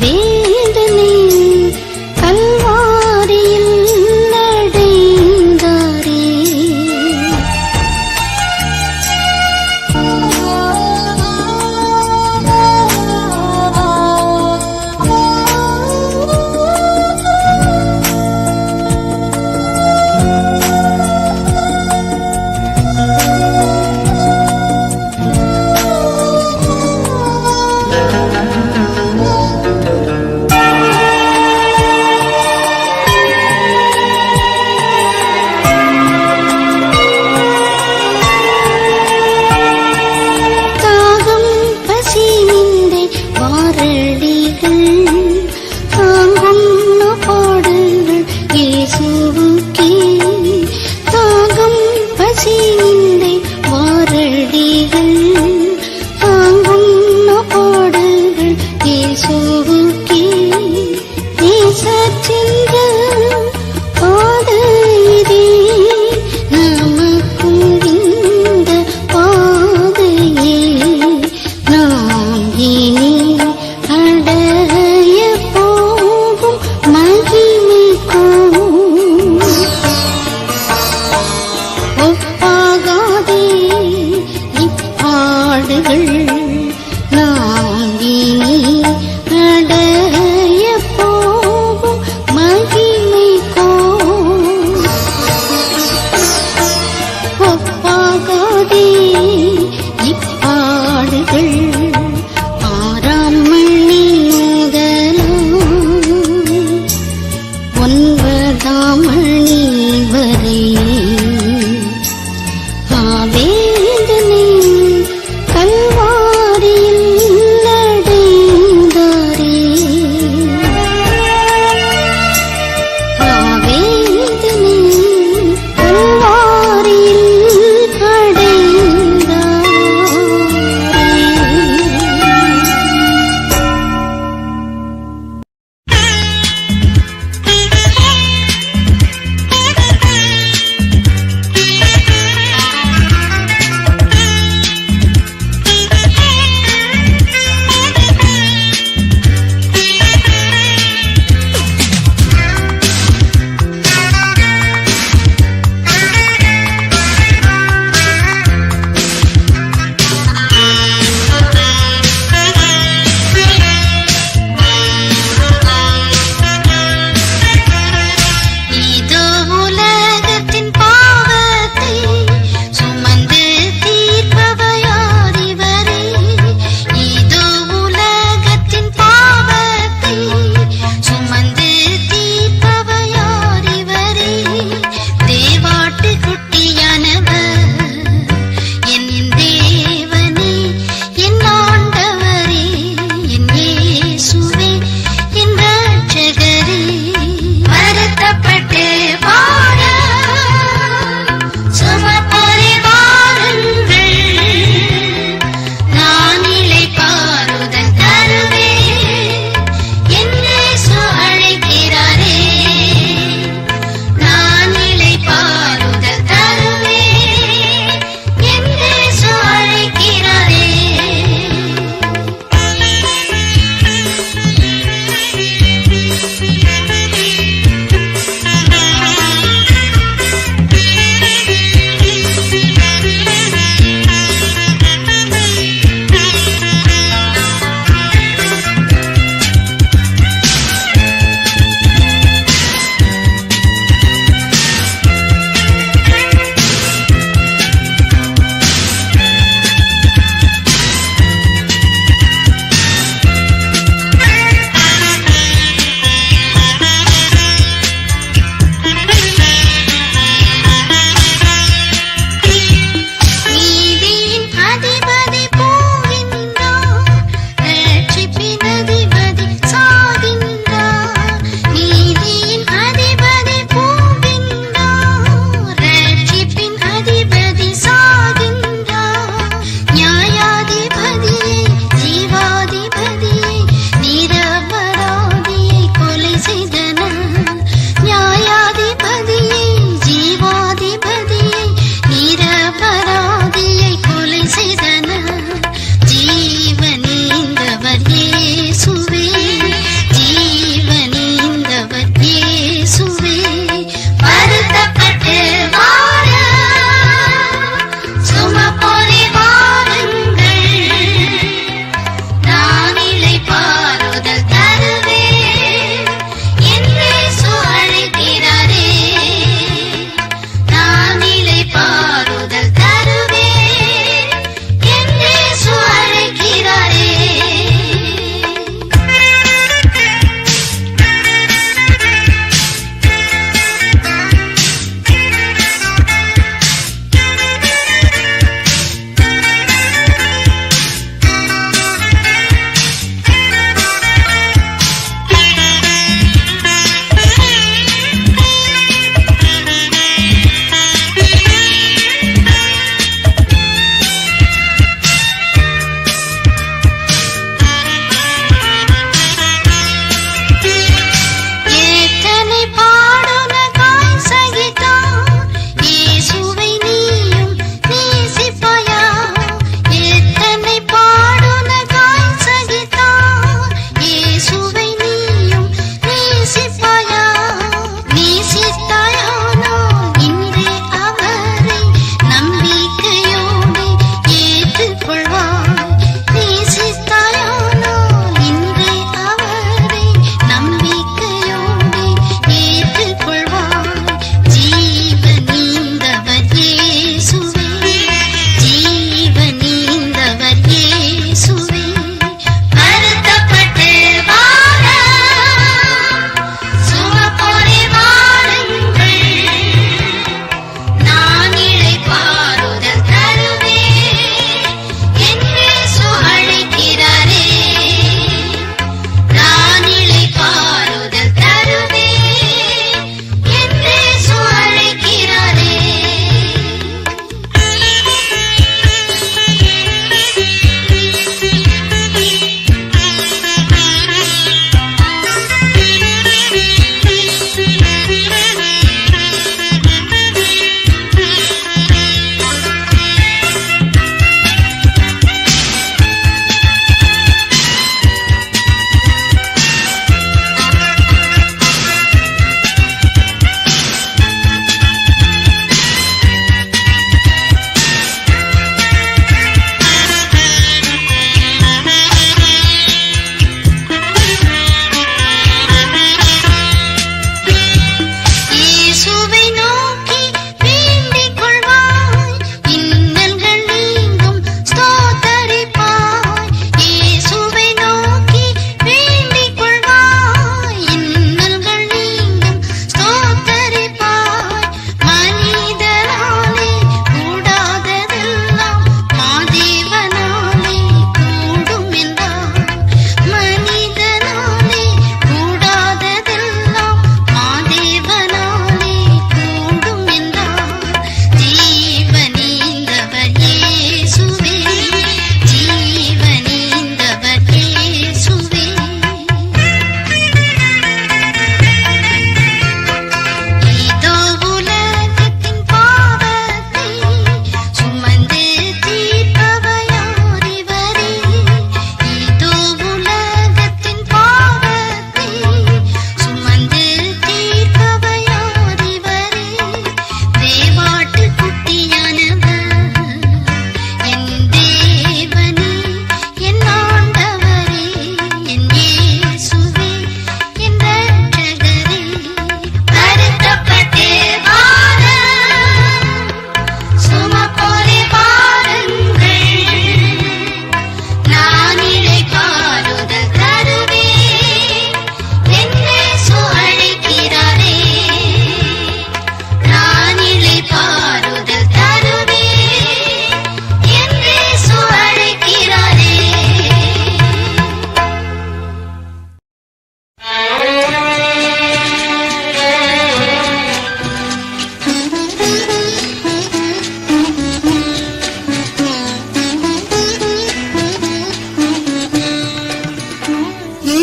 வேதனை கல்வா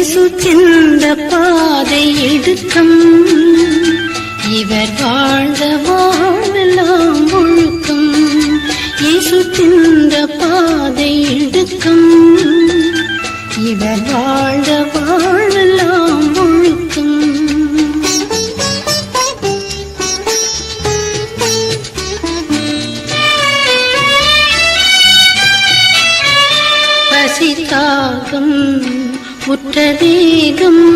இயேசு சென்ற பாதை இடுக்கம், இவர் வாழ்ந்த வாழ்வெல்லாம் ஒழுக்கம். இயேசு சென்ற பாதை இடுக்கம், இவர் வாழ்ந்த வாழ்வெல்லாம் ஒழுக்கம். பசித்தாகம் உற்ற வேகம்,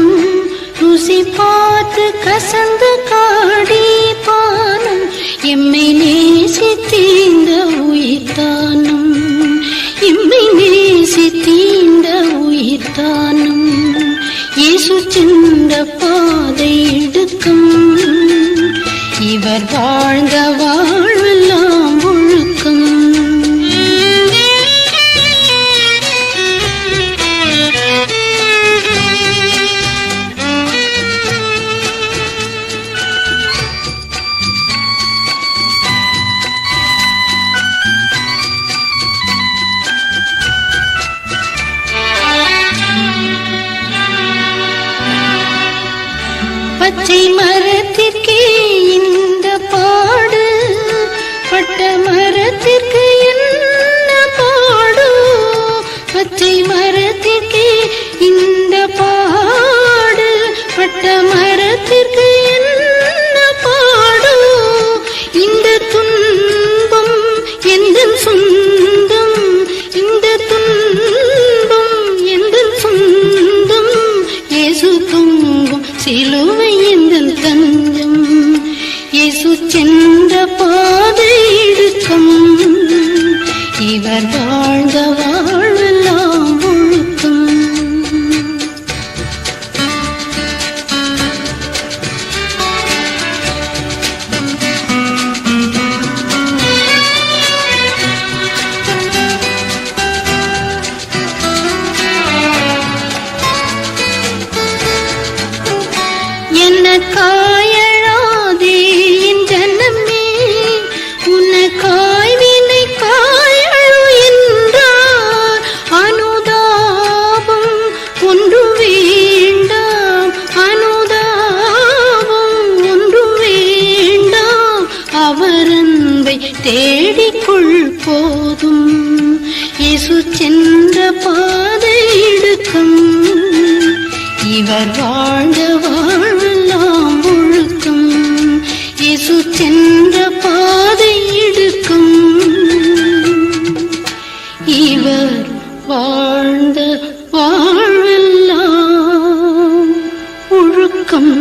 ருசி பார்த்து கசந்த காடி பானம், எம்மை நேசித்தீந்த உயிர்த்தானும், எம்மை நேசித்தீந்த உயிர்த்தானும். இயேசு சென்ற பாதை இடுக்கம், இவர் வாழ்ந்த வாழ்வெல்லாம் ஒழுக்கம். பச்சை மரத்திற்கே இந்த பாடு, பட்ட மரத்திற்கு என்ன பாடு? பச்சை மரத்திற்கே இந்த பாடு, பட்ட மரத்திற்கு என்ன பாடு? இந்த துன்பம் எந்தன் சொந்தம், இந்த துன்பம் எந்தன் சொந்தம். இயேசு தொங்கும் சிலுவை எந்தன் தஞ்சம். இயேசு சென்ற பாதை இடுக்கம், இவர் வாழ்ந்த வாழ்வெல்லாம் ஒழுக்கம். காயழாதே என் ஜனமே, உனக்காய் வினை காயழு என்றார். அனுதாபம் ஒன்று வேண்டாம், அனுதாபம் ஒன்று வேண்டாம். அவர் அன்பை தேடிக்கொள் போதும். இயேசு சென்ற பாதை இடுக்கம், இவர் வாழ்ந்த வாழ்வெல்லாம் ஒழுக்கம். இயேசு சென்ற பாதை இடுக்கம், இவர் வாழ்ந்த வாழ்வெல்லாம் ஒழுக்கம்.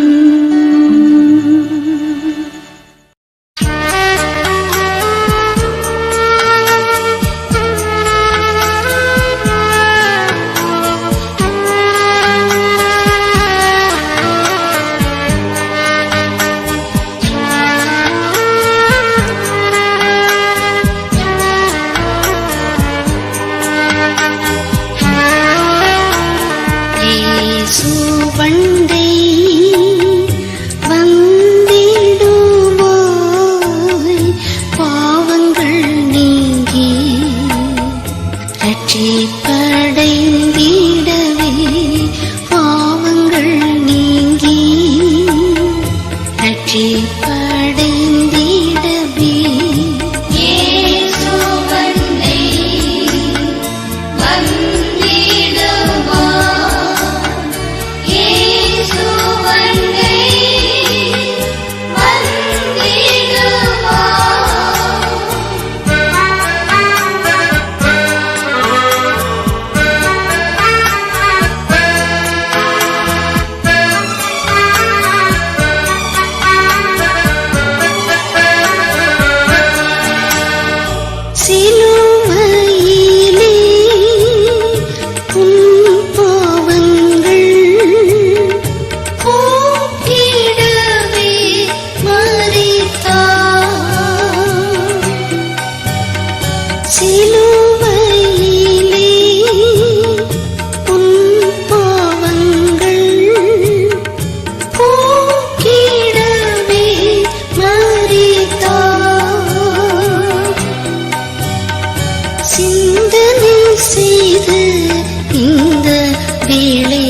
சிந்தனை செய்து இந்த வேளை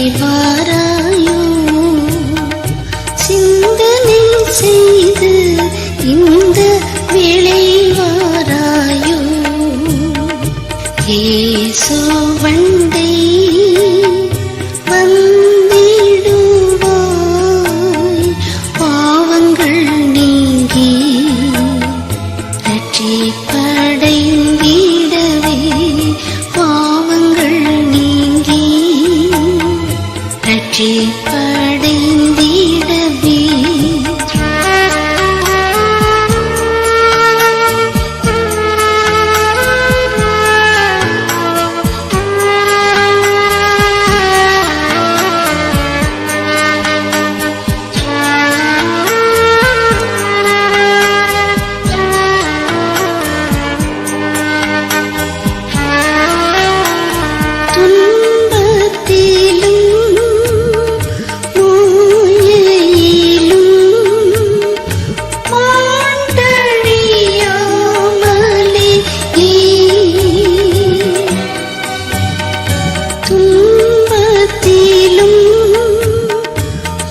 துன்பத்திலும்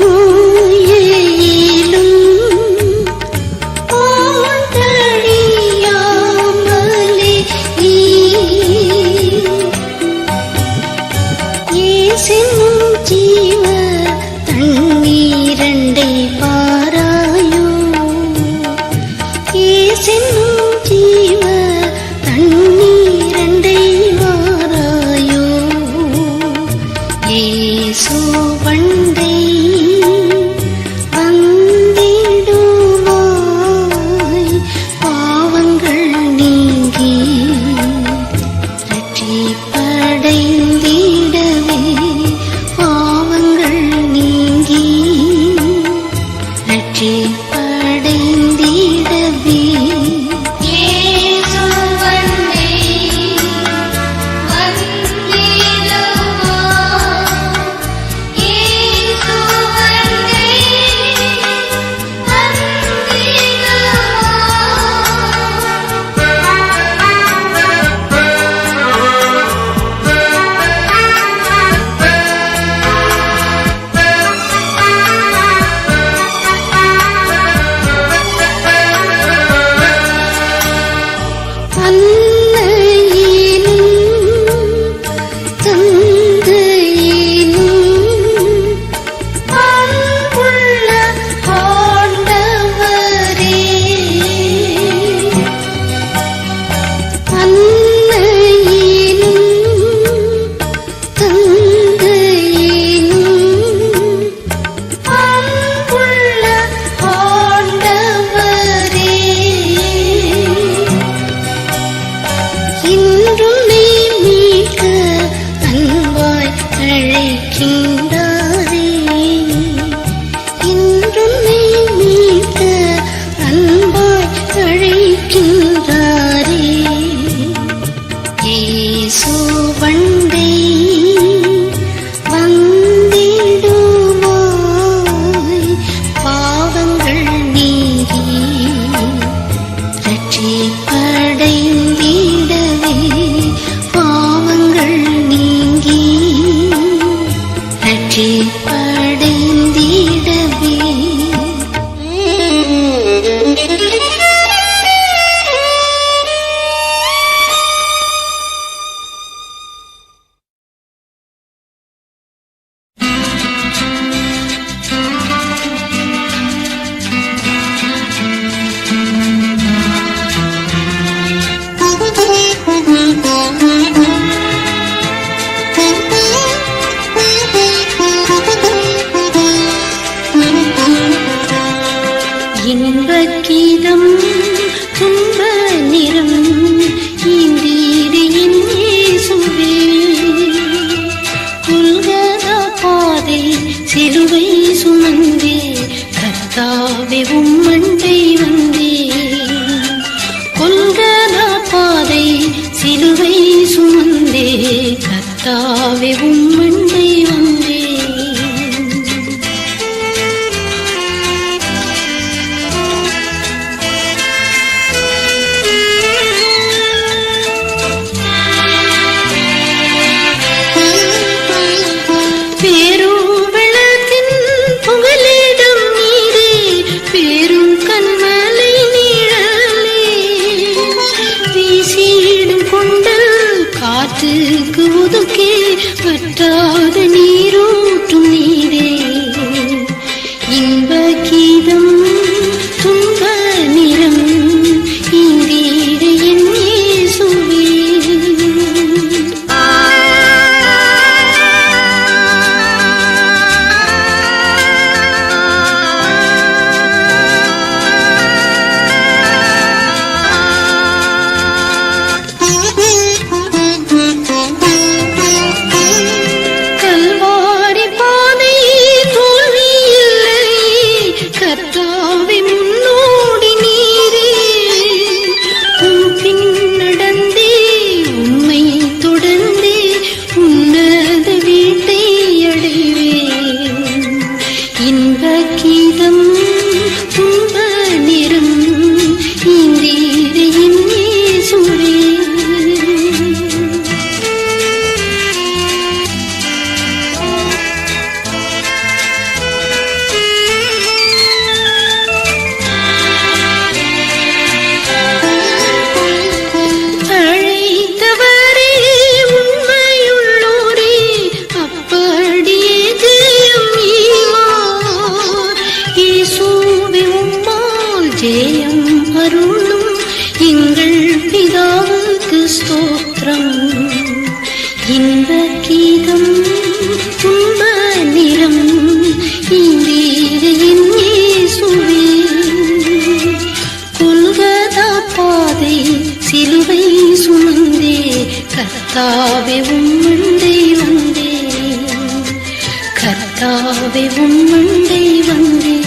நோயிலும் ஆதரியாமலே இயேசுவின் ஜீவ தண்ணீரண்டை பாராயோ இயேசுவின் ஜீவ தண்ணீரண்டை வாராயோ இயேசு வண்டை வந்திடுவாய் பாவங்கள் நீங்கி ரட்சிப்படைந்திடவே பாவங்கள் நீங்கி ரட்சிப்படைந்திடவே இன்பக்கீதம் துன்ப நிறம் இந்தீடு என் இயேசுவே கொல்கதா பாதை சிலுவை சுமந்தே கர்த்தாவே உம்மண்டை வந்தே கொல்கதா பாதை சிலுவை சுமந்தே கர்த்தாவே உம்மண்டை வந்தே காற்றுக்கு ஒதுக்கே வட்டார கர்த்தாவே உம்மண்டை வந்தேன், கர்த்தாவே உம்மண்டை வந்தேன்.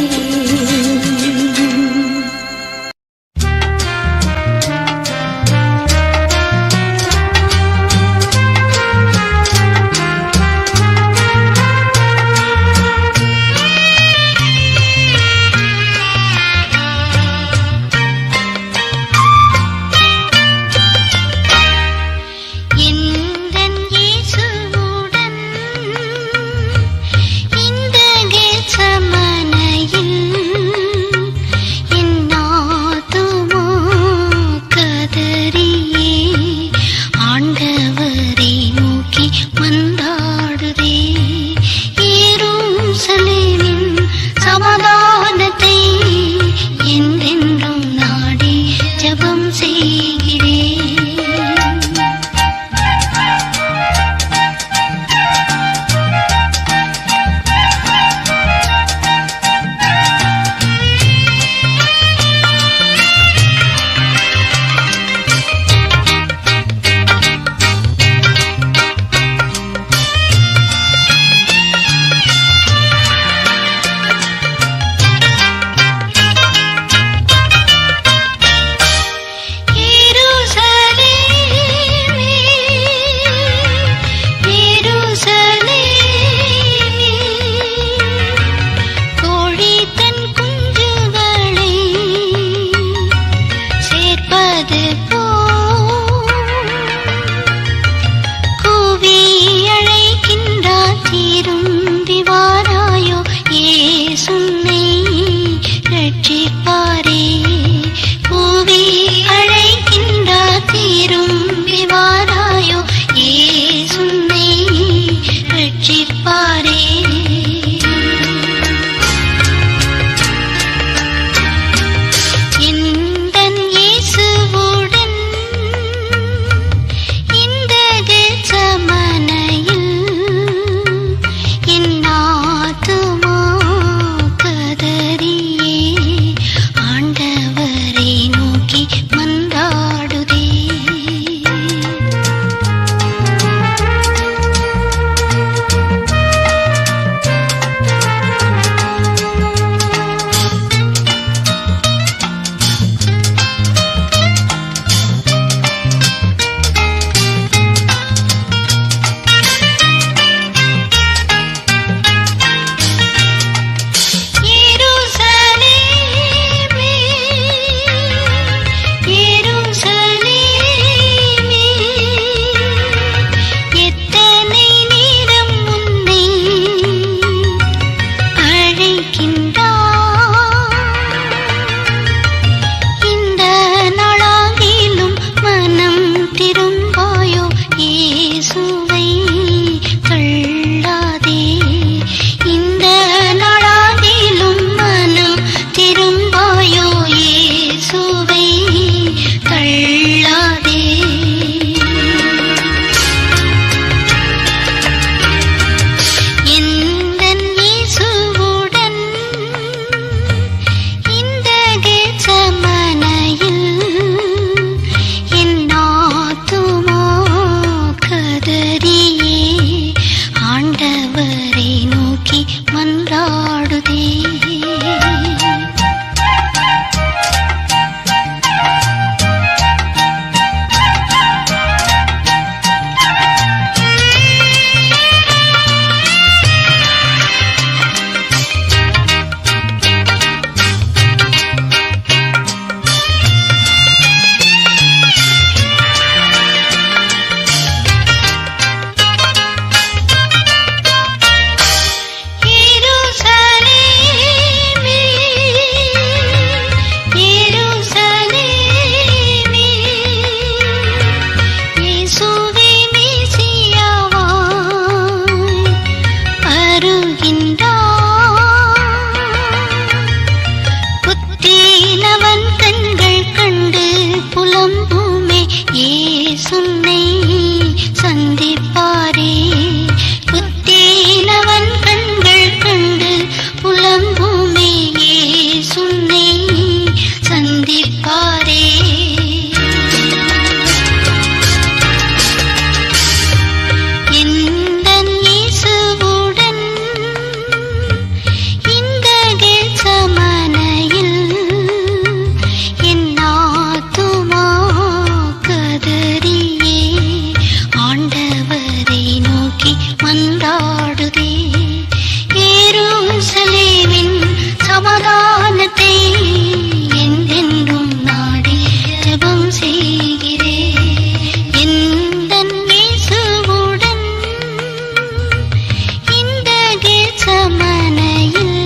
அரண்மனையில்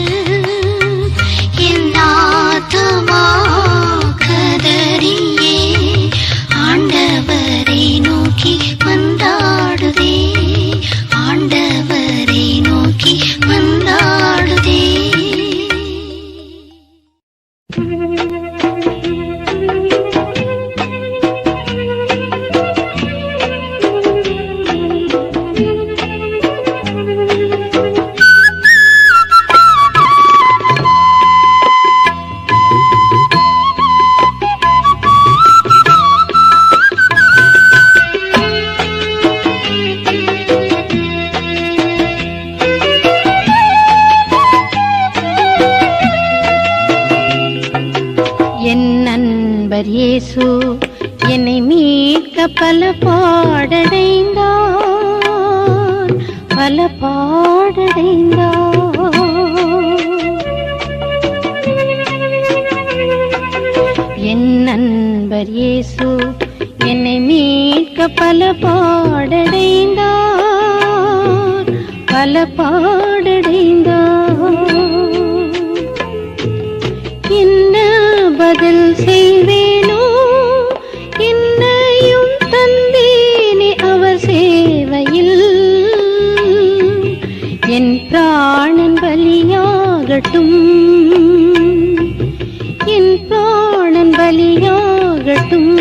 என் ஆத்துமா கதறியே ஆண்டவரை நோக்கி மன்றாடுதே, ஆண்டவரை நோக்கி மன்றாடுதே. இயேசு என்னை மீட்க பல பாடடைந்தார், பல பாடடைந்தார். என் நண்பர் இயேசு என்னை மீட்க பல பாடடைந்தார், பல பாடடைந்தார். என்ன பதில் செய்வேனோ, என்னையும் தந்தேனே அவர் சேவையில். என் பிராணன் பலியாகட்டும், என் பிராணன் பலியாகட்டும்.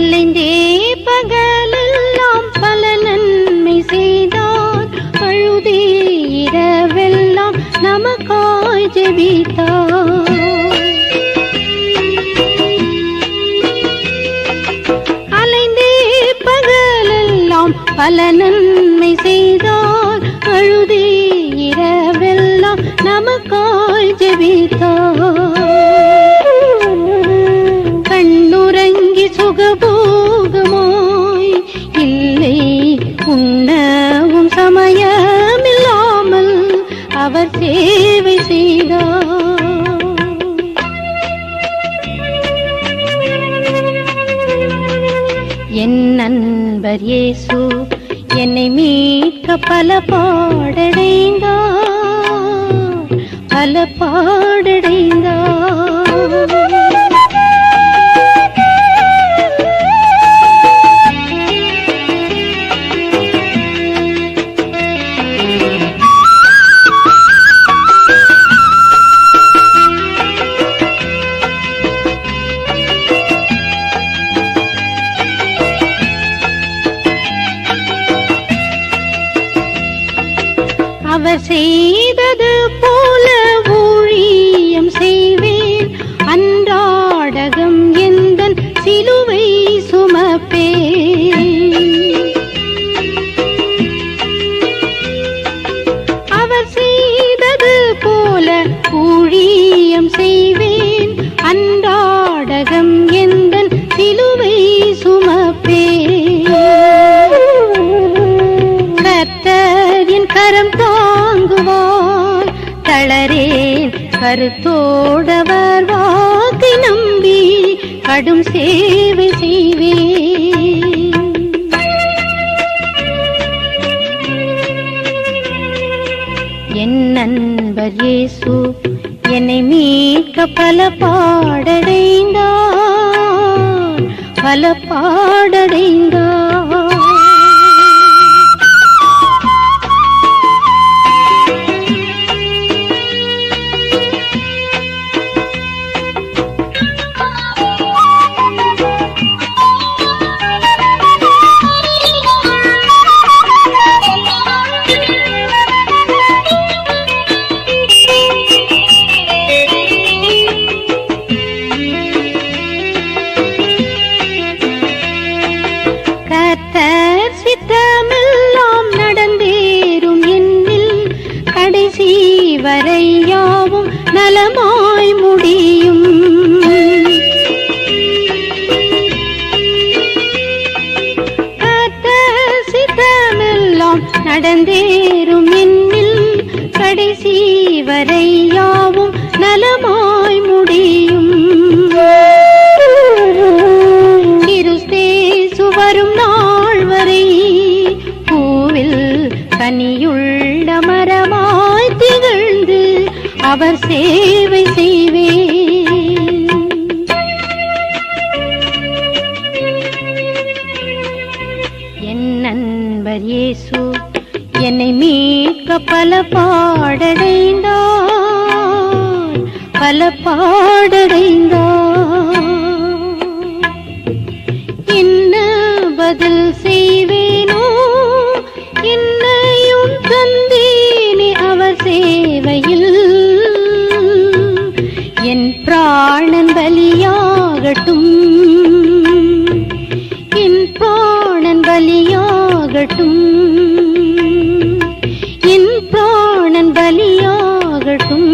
அலைந்தே பகலெல்லாம் பல நன்மை செய்தார், அழுதே இரவெல்லாம் நமக்காய் ஜெபித்தார். கண்ணுறங்கி சுகபோகமாய் இல்லை, உண்ணவும் சமயமில்லாமல் அவர் சேவை செய்தார். என் நண்பர் இயேசு என்னை மீட்க பல பாடடைந்தார், பல பாடடைந்தார். அவர் செய்தது போல ஊழியம் செய்வேன், அன்றாடகம் எந்தன் சிலுவை சுமப்பேன். அவர் செய்தது போல ஊழியம் செய்வேன், அன்றாடகம் எந்தன் சிலுவை சுமப்பேன். கர்த்தர் என் கரம் தாங்குவார், தளரேன் கருத்தோடவர் வாக்கை நம்பி கடும் சேவை செய்வேன். என் நண்பர் இயேசு என்னை மீட்க பல பாடடைந்தார், பல பாடடைந்தார். நடந்தேறும் என்னில் கடைசி வரை யாவும் நலமாய் முடியும். கிறிஸ்தேசு வரும் நாள் வரை பூவில் கனியுள்ள மரமாய் திகழ்ந்து அவர் சேவை செய்வேன். என் நண்பர் இயேசு என்னை மீட்க பல பாடடைந்தார், பல பாடடைந்தார். என்ன பதில் செய்வேனோ, என்னையும் தந்தேனே அவர் சேவையில். என் பிராணன் பலியாகட்டும், என் பிராணன் பலியாகட்டும், என் பிராணன் பலியாகட்டும்.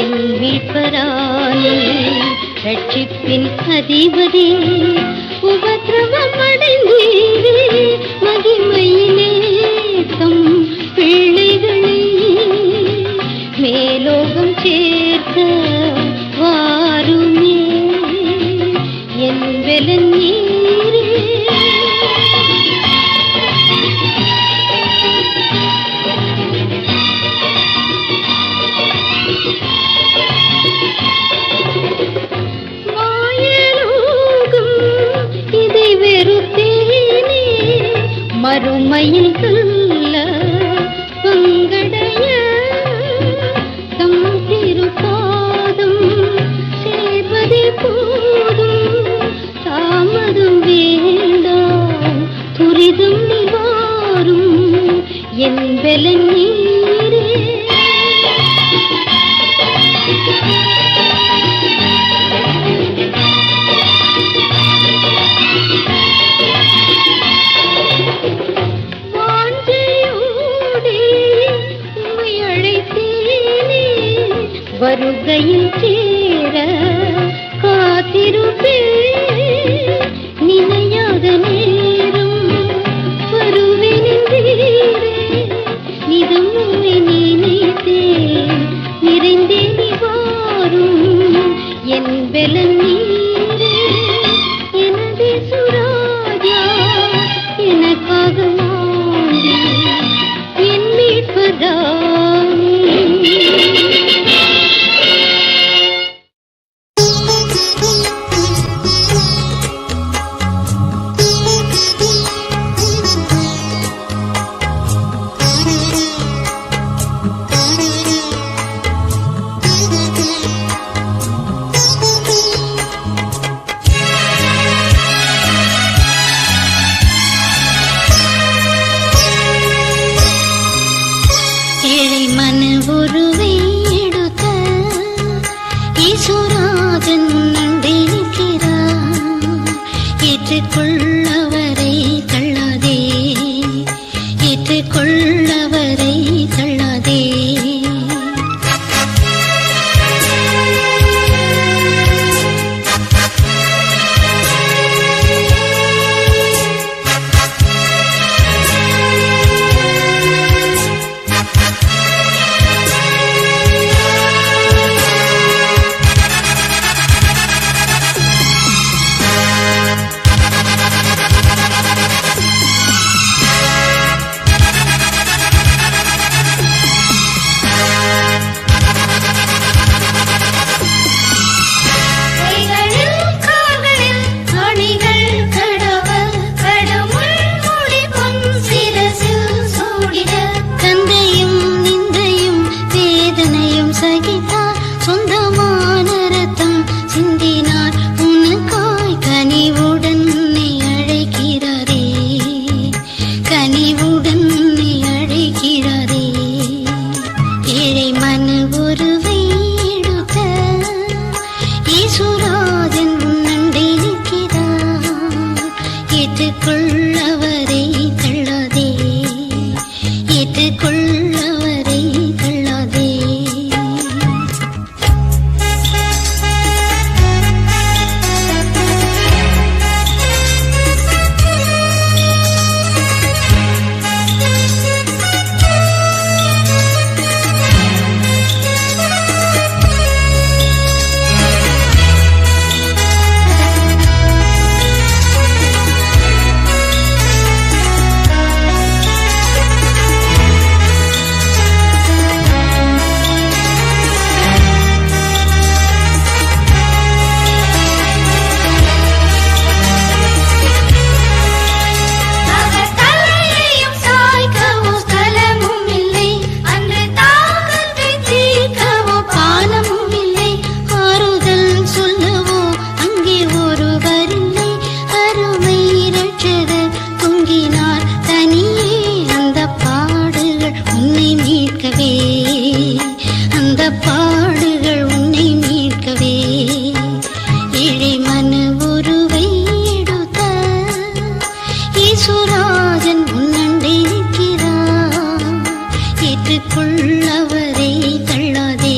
என் மீட்பரானே ரட்சிப்பின் அதிபதி உபத்திரவம் அடைந்தீரே மகிமையிலே தம் பிள்ளைகளே மேலோகம் சேர்க்க வாருமே என் வெலன் நீரே. இதை வெறுத்தேனே மறுமையில் சொல்ல பங்கடைய தம் திருப்பாதம் சேர்வதே போதும் தாமதம் வேண்டாம் துரிதம் நிவாரும் என் பலன் நீரே. வருகையில் சேர காத்திருப்பே நினையாத நேரம் வருவேனென்றீரே நிதம் உம்மை நினைத்தேன் நிறைந்தே நிவாரும் என் பலன் நீரே. எனதே சுராஜா எனக்காக வாங்கி என் மீட்பதானே. ஏற்றுக்கொள்ளவரை தள்ளாதே ஏற்றுக்கொள்ளவரை தள்ளாதே. ஏற்றுக்கொள்ளவரை தள்ளாதே ஏற்றுக்கொள்ளவரை தள்ளாதே. ஏற்றுக்கொள்ளவரை தள்ளாதே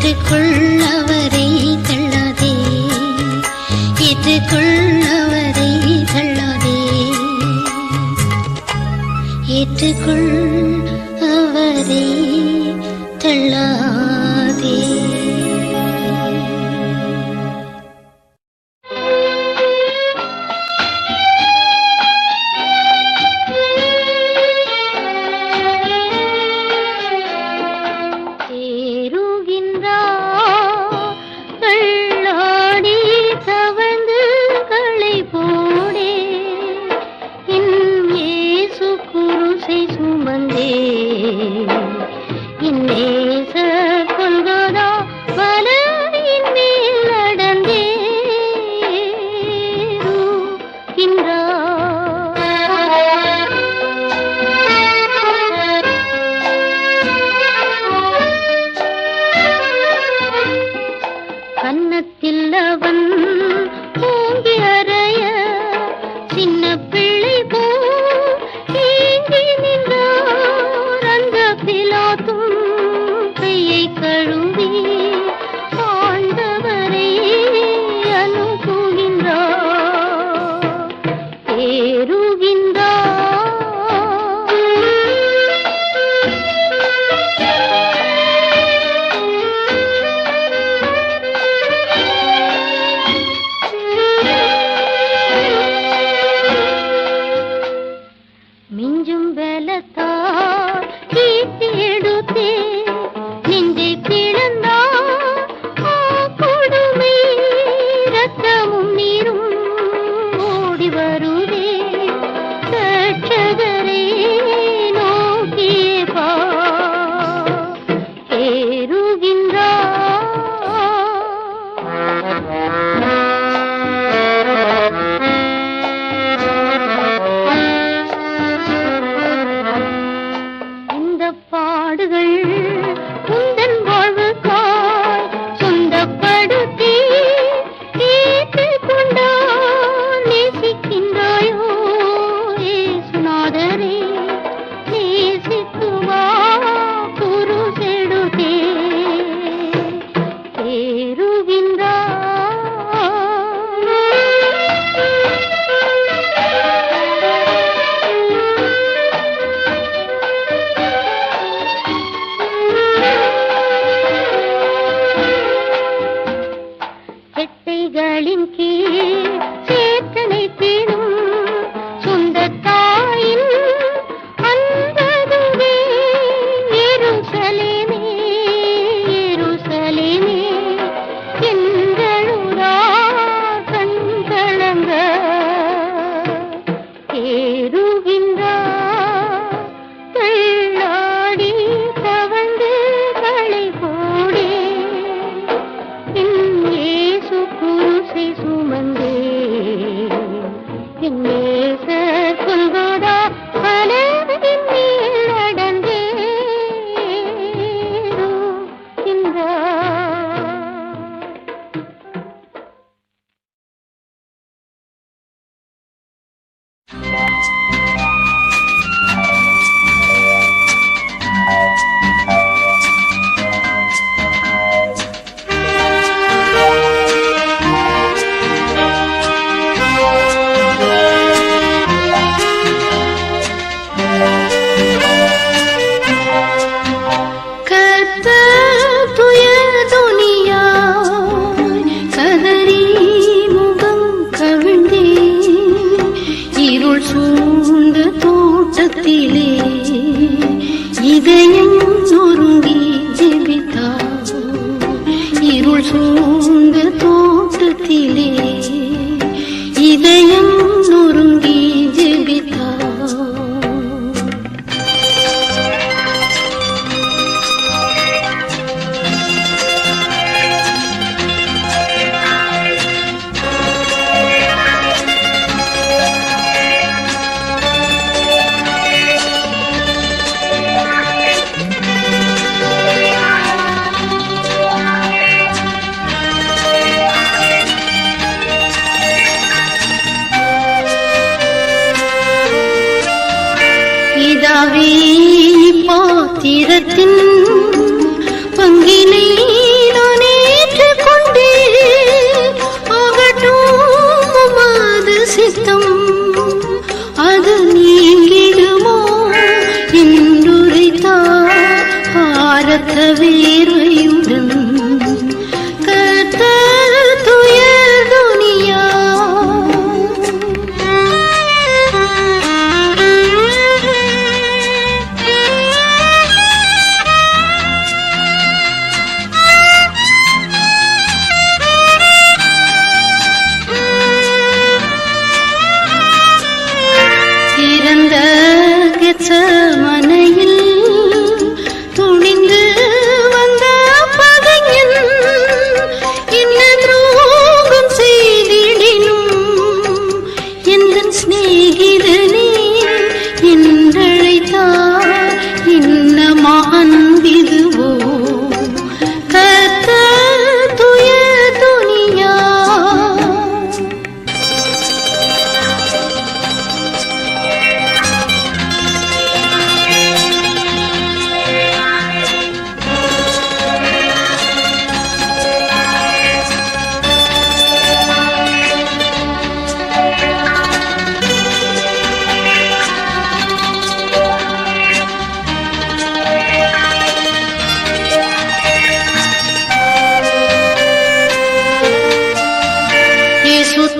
ஏற்றுக்கொள்ளவரை தள்ளாதே, ஏற்றுக்கொள்ளவரை தள்ளாதே, ஏற்றுக்கொள் அவரை தள்ளாதே.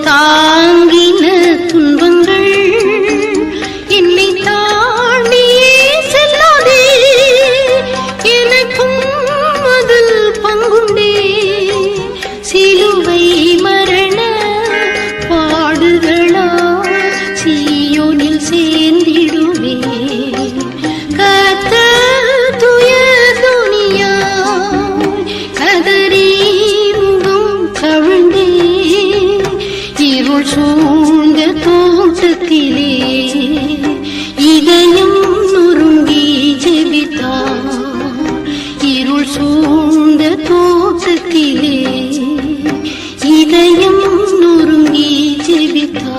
தாங்கின துன்பங்கள் என்னை தாண்டியே செல்லாதே, எனக்கும் அதில் பங்குண்டே. சிலுவை மரண பாடுகளா சீயோனில் சேர்ந்திடுவே. கர்த்தர் துயர் துணியாய் கதறி முகம் கவிழ்ந்தே, இருள் சூழ்ந்த தோட்டத்திலே இதயம் நொறுங்கி ஜெபித்தார். இருள் சூழ்ந்த தோட்டத்திலே இதயம் நொறுங்கி ஜெபித்தார்.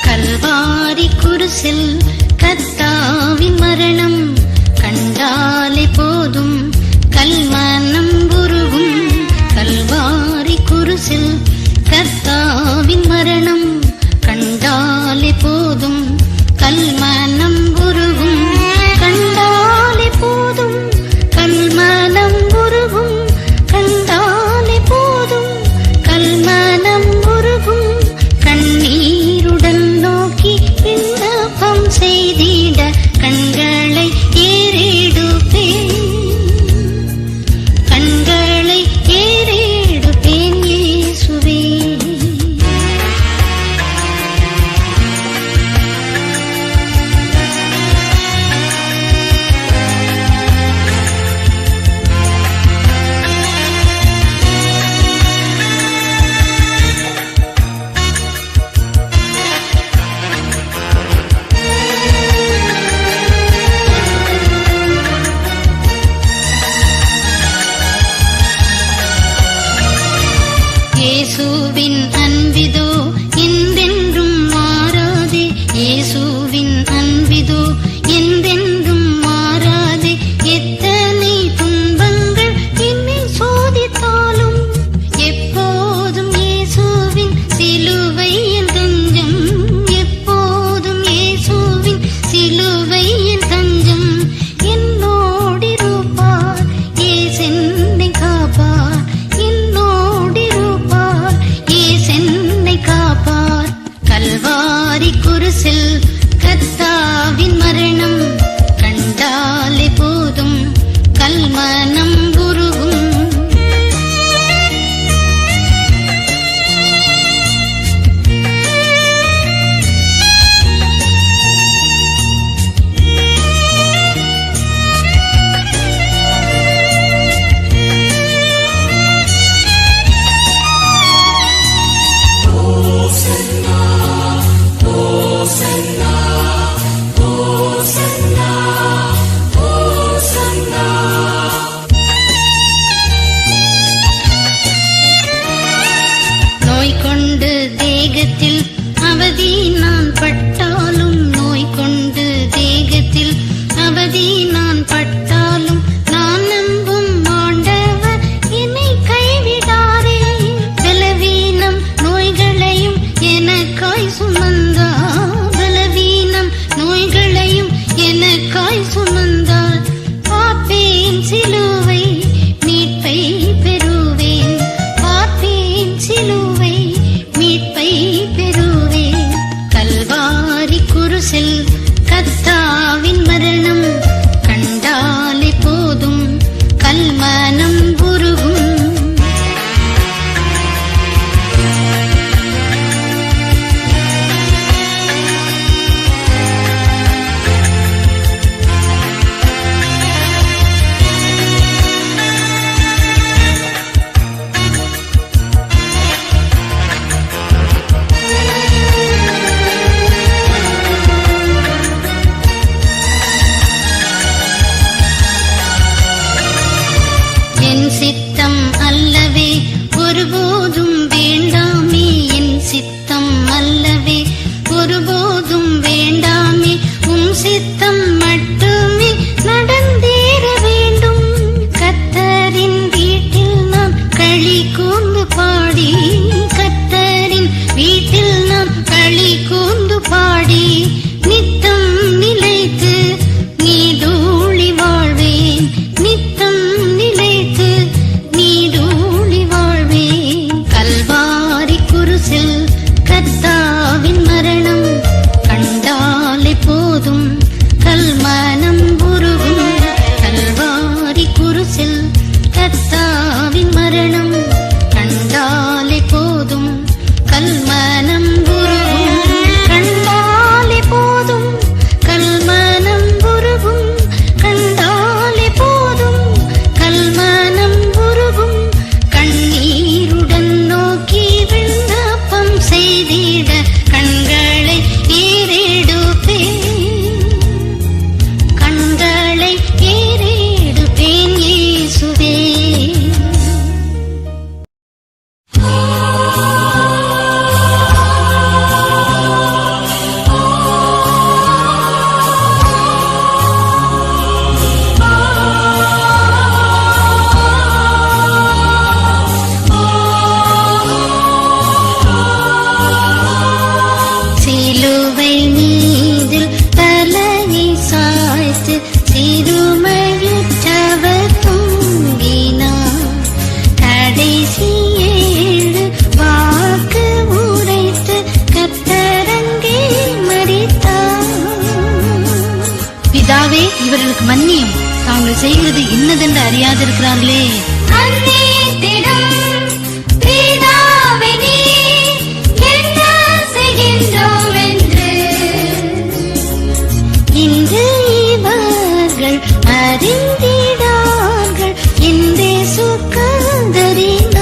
கல்வாரி குருசில் கர்த்தாவின் மரணம் கண்டாலே போதும் கல்மனம் உருகும். கல்வாரி குருசில் கர்த்தாவின் மரணம் கண்டாலே போதும் கல்மனம் உருகும். கண்டாலே போதும் கல்மனம் உருகும். கண்டாலே போதும் கல்மனம் உருகும். கண்ணீருடன் நோக்கி விண்ணப்பம் செய்திட கண்களை ஏறெடுப்பேன். கண்களை ஏறெடுப்பேன் இயேசுவே. இயேசுவின் அன்பிதோ என்றென்றும் மாறாதே. இயேசுவின் அன்பிதோ என்றென்றும் மாறாதே. எத்தனை துன்பங்கள் என்னை சோதித்தாலும் எப்போதும் இயேசுவின் சிலுவை என் தஞ்சம். எப்போதும் இயேசுவின் சிலுவை என் தஞ்சம். என்னோடிருப்பார் இயேசென்னை காப்பார். என்னோடிருப்பார் இயேசென்னை காப்பார். கல்வாரி குருசில் கர்த்தாவின் மரணம் கண்டாலே போதும் கல்மனம் உருகும். நோய் கொண்டு தேகத்தில் அவதி நான் பட்டாலும், நோய் கொண்டு தேகத்தில் அவதி நான் பட்டாலும், நான் நம்பும் ஆண்டவர் என்னை கைவிடாரே. பலவீனம் நோய்களையும் எனக்காய் சுமந்தார். பலவீனம் நோய்களையும் எனக்காய் சுமந்தார். பார்ப்பேன் சிலுவை மீட்பை பெறுவேன். பார்ப்பேன் சிலுவை மீட்பை பெறுவேன். கல்வாரி குருசில் கர்த்தாவின் மரணம் கண்டாலே போதும் கல்மனம் உருகும். பிதாவே, இவர்களுக்கு மன்னியும், தாங்கள் செய்கிறது இன்னதென்று அறியாதிருக்கிறார்களே. இன்று இவர்கள் அறிந்திடார்கள் இன்றே சுகந்தரினார்.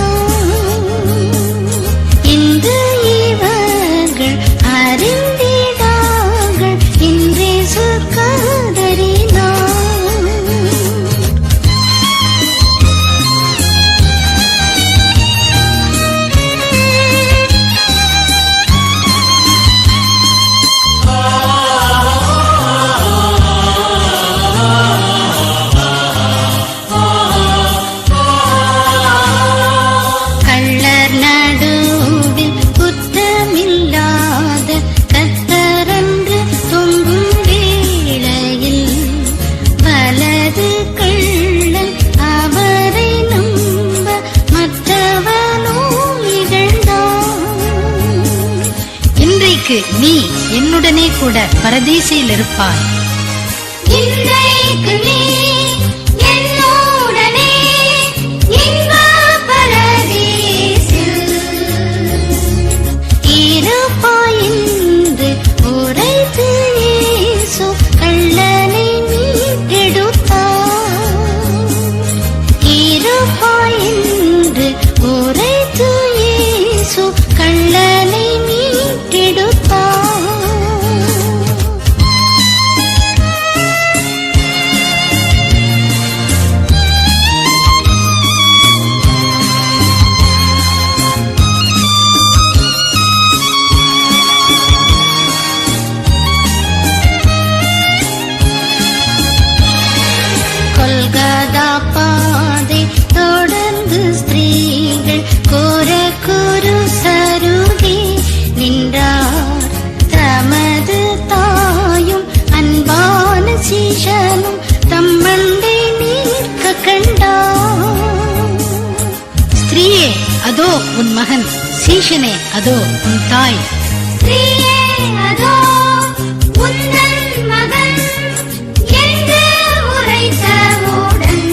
இன்று இவர்கள் அறிந்திடார்கள் இன்றே சுகந்தரினார். நீ என்னுடனே கூட பரதீசில் இருப்பாய். இன்றைக்கு நீ என்னுடனே இன்பப் பரதீசில் இருப்பாய் என்று உரைத்து இயேசு கள்ளனை மீட்டெடுத்தார். இருப்பாய் என்று உரைத்து இயேசு கள்ளனை மீட்டெடுத்தார். கொல்கதா பாதை தொடர்ந்து ஸ்திரீகள் கோர குரு சருகே நின்றார். தமது தாயும் அன்பான சீஷனும் தம்மண்டை நிற்க கண்டார். ஸ்திரீயே, அதோ உன் மகன். சீஷனே, அதோ உன் தாய். ஸ்திரீயே, அதோ உந்தன் மகன் என்று உரைத்தவுடன்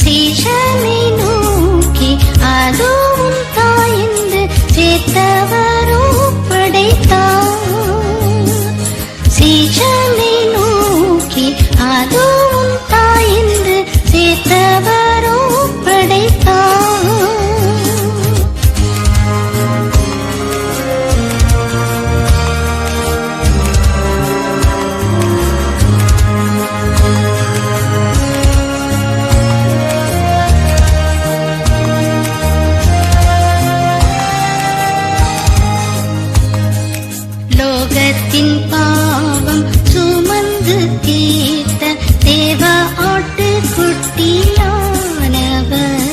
சீஷனை நோக்கி அதோ உன் தாய் என்று சேர்த்தவரோ படைத்தார். சீஷனை நோக்கி அதோ உன் தாய் என்று சேர்த்தவரோ படைத்தார். லோகத்தின் பாவம் சுமந்து தீர்த்த தேவ ஆட்டுக்குட்டியானவர்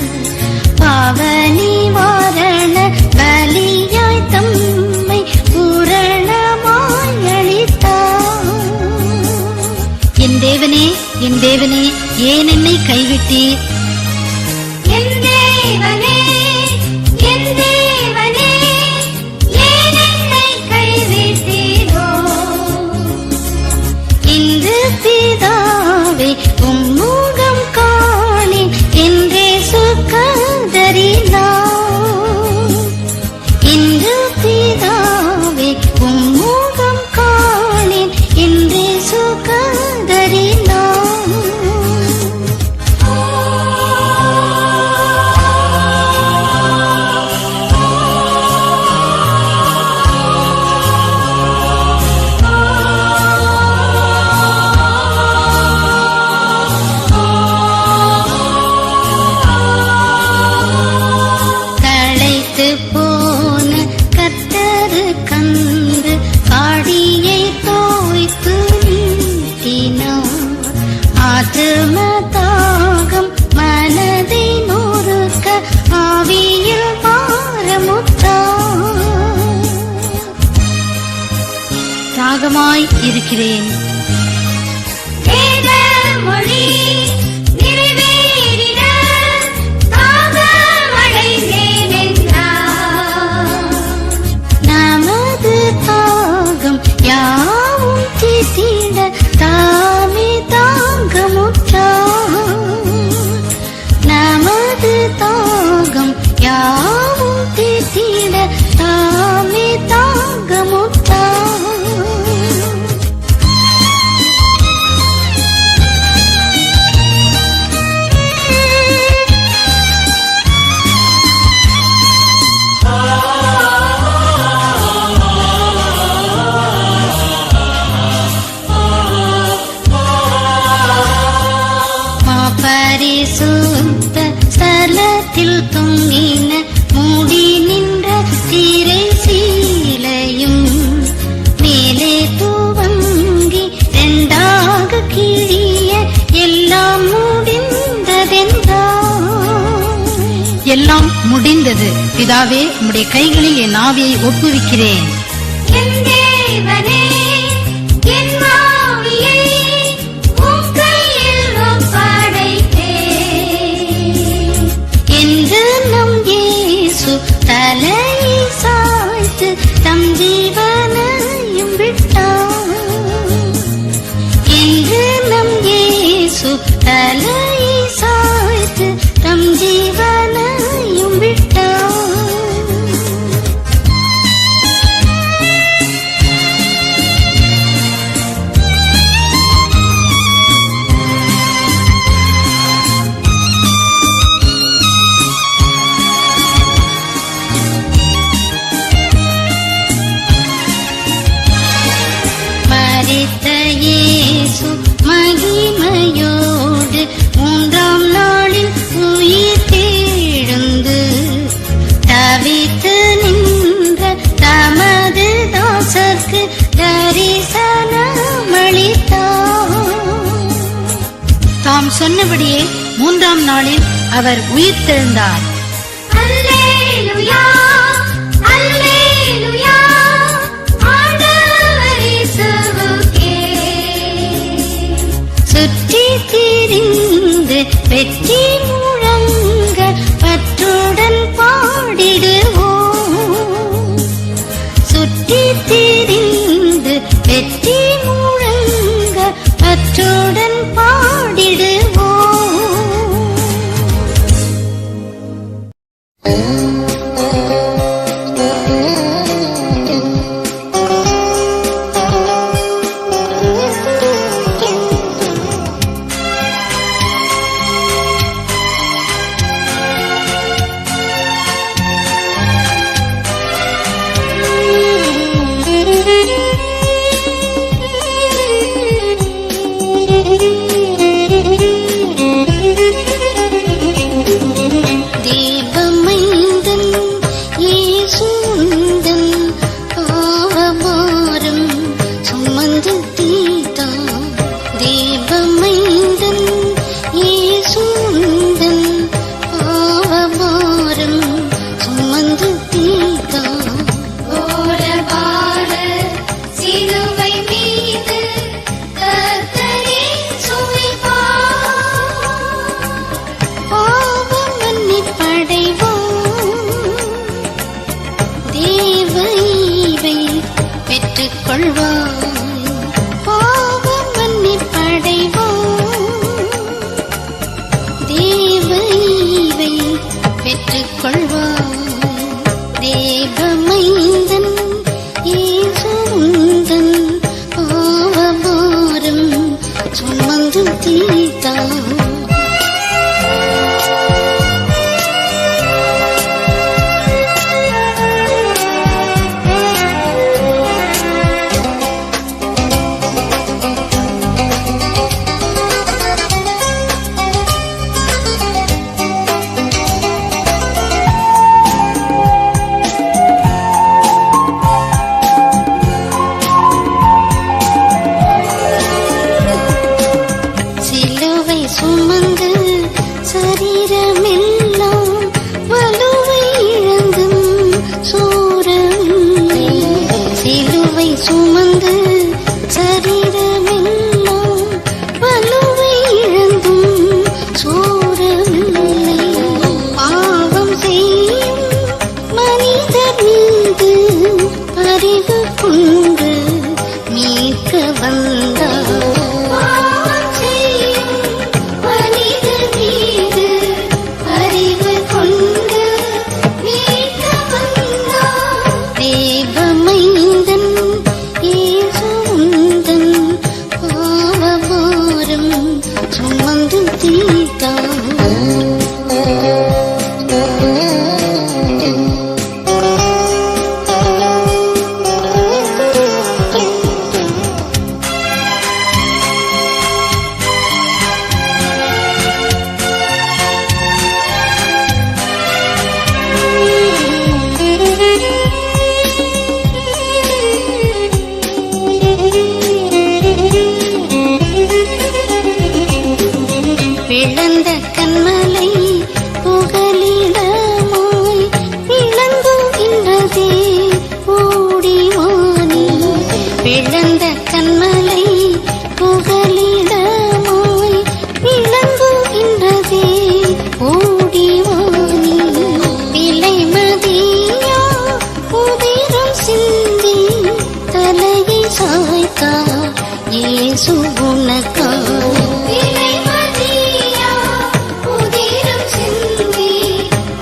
பாவ நிவாரண பலியாய் தம்மை பூரணமாய் அளித்தார். என் தேவனே, என் தேவனே, ஏன் என்னை கைவிட்டீர்? என் தேவனே, என் தேவனே, ஏன் என்னை கைவிட்டீரோ? இன்று பிதாவே, உம்முகம் காணேன் என்றே சுகந்தரினார். இன்று பிதாவே, உம்முகம் காணேன் என்றே சுகந்தரினார். களைத்து போன கர்த்தரு கன்று காடியை தோய்த்து நீட்டினார். ஆத்தும தாகம் மனதை நொறுக்க ஆவியில் பாரமுத்தார். தாகமாய் இருக்கிறேன். வேத மொழி நிறைவேறிட தாகமடைந்தேன் என்றார். நமது தாகம் யாவும் தீர்த்திட எல்லாம் முடிந்தது. பிதாவே, உம்முடைய கைகளில் என் ஆவியை ஒப்புவிக்கிறேன். என் தேவனே, என் ஆவியை உம் கையில் ஒப்படைத்தேன். என்று நம் இயேசு தலையை சாய்த்து தம் ஜீவனையும் விட்டார். என்று நம் இயேசு தலையை சாய்த்து தம் ஜீவனையும் விட்டார். மரித்த இயேசு மகிமையோடு மூன்றாம் நாளில் உயிர் தெழுந்து தவித்து நின்ற தமது தாசர்க்கு தரிசனமளித்தார். தாம் சொன்னபடியே மூன்றாம் நாளில் அவர் உயிர் தெழுந்தார். அல்லேலூயா, அல்லேலூயா, ஆண்டவர் இயேசுவுக்கே. சுற்றி திரிந்து வெற்றி முழங்க பற்றுடன் பாடிடுவோம். சுற்றி திரிந்து வெற்றி முழங்க பற்றுடன் பாடிடுவோம். தேவமைந்தன் இயேசுந்தன் பாவபாரம் சுமந்து தீர்த்தார். தேவமைந்தன் இயேசுந்தன் பாவபாரம் சுமந்து தீர்த்தார். ஓரபார சிலுவை மீது கர்த்தரே சுமப்பார். பாவம் மன்னிப்படைவோம். தேவ ஈவை பெற்றுக்கொள்வாய். பாவம் மன்னிப்படைவோம். தேவ ஈவை பெற்றுக்கொள்வாய். தேவமைந்தன் இயேசுந்தன் பாவபாரம் சுமந்து தீர்த்தார். சிலுவை சுமந்து சரீரமெல்லாம் வலுவை இழந்தும் சோரவில்லை. சிலுவை சுமந்து சரீரமெல்லாம் வலுவை இழந்தும் சோரவில்லை. பாவம் செய்யும் மனிதர் மீது பரிவு கொண்டு மீட்க வந்தார். பாவம் செய்யும் மனிதர் மீது பரிவு கொண்டு மீட்க வந்தார். தேவமைந்தன் இயேசுந்தன் பாவபாரம் சுமந்து தீர்த்தார். பிளந்த கண்மலை புகலிட இயேசு உனக்காய் விலை மதியா உதிரம் சிந்தி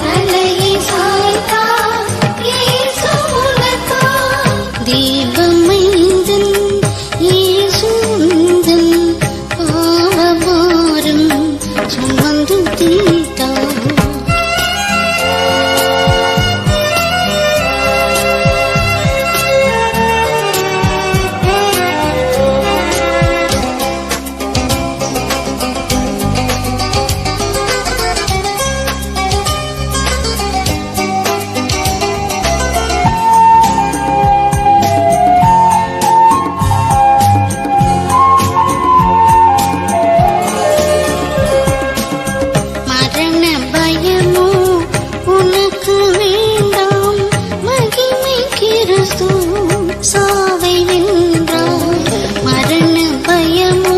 தலையை சாய்த்தார் இயேசு உனக்காய் தீபமைந்தன் இயேசு உந்தன் பாவபாரம் சுமந்து தீர்த்தார் மரண பயமோ உனக்கு வேண்டாம் மகிமை கிறிஸ்து சாவை வென்றார் மரண பயமோ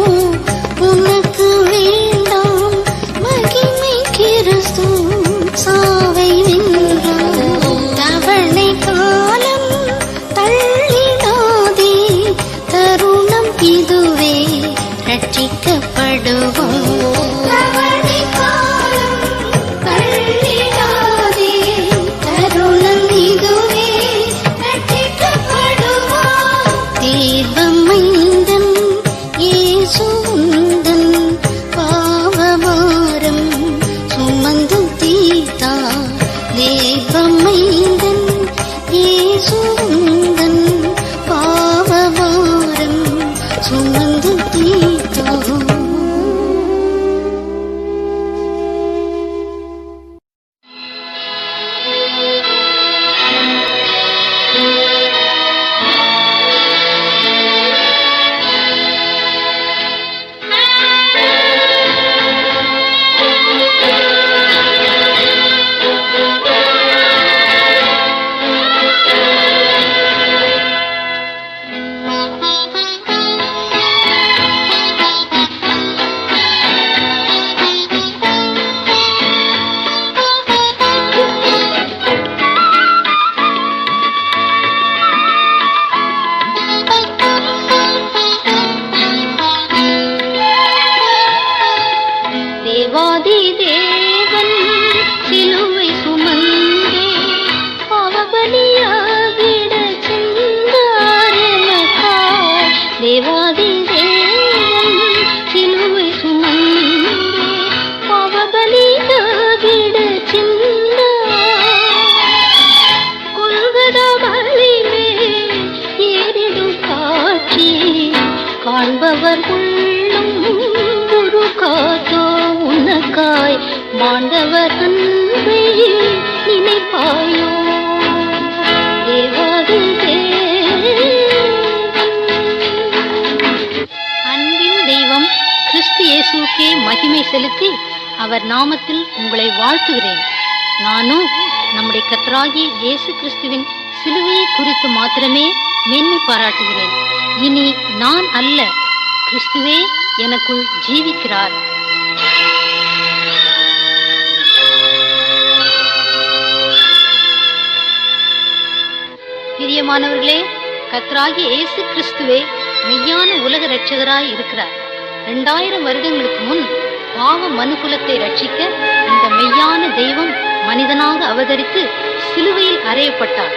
உனக்கு வேண்டாம் மகிமை கிறிஸ்து சாவை வென்றார் தவணை காலம் தள்ளிடாதே தருணம் இதுவே ரட்சிக்கப்படுவோம் தவணை காலம் தள்ளிடாதே தருணம் இதுவே ரட்சிக்கப்படுவோம் தீர்வமைந்தன் இயேசு உந்தன் பாவபாரம் சுமந்து தீர்த்தார் தீர்வமைந்தன் இயேசு உந்தன் பாவபாரம் சுமந்து தீர்த்தார் தேவாதி தேவன் சிலுவை சுமந்தே பாவபலியாகிட சென்றார் எனக்காய் தேவாதி தேவன் சிலுவை சுமந்தே பாவபலியாகிட சென்றார் கொல்கதா மலை மேல் ஏறிடும் காட்சி காண்பவர் உள்ளம் ஒரு காத்தோ உனக்காய் மாண்டவர் அன்பை நினைப்பாயோ தேவாதி அன்பின் தெய்வம் கிறிஸ்து இயேசுக்கே மகிமை செலுத்தி அவர் நாமத்தில் உங்களை வாழ்த்துகிறேன். நானும் நம்முடைய கர்த்தராகிய இயேசு கிறிஸ்துவின் சிலுவையை குறித்து மாத்திரமே மேன்மை பாராட்டுகிறேன். இனி நான் அல்ல, கிறிஸ்துவே எனக்குள் ஜீவிக்கிறார். பிரியமானவர்களே, கர்த்தராகிய இயேசு கிறிஸ்துவே மெய்யான உலக இரட்சகராய் இருக்கிறார். 2000 வருடங்களுக்கு முன் பாவ மனுக்குலத்தை ரட்சிக்க இந்த மெய்யான தெய்வம் மனிதனாக அவதரித்து சிலுவையில் அறையப்பட்டார்.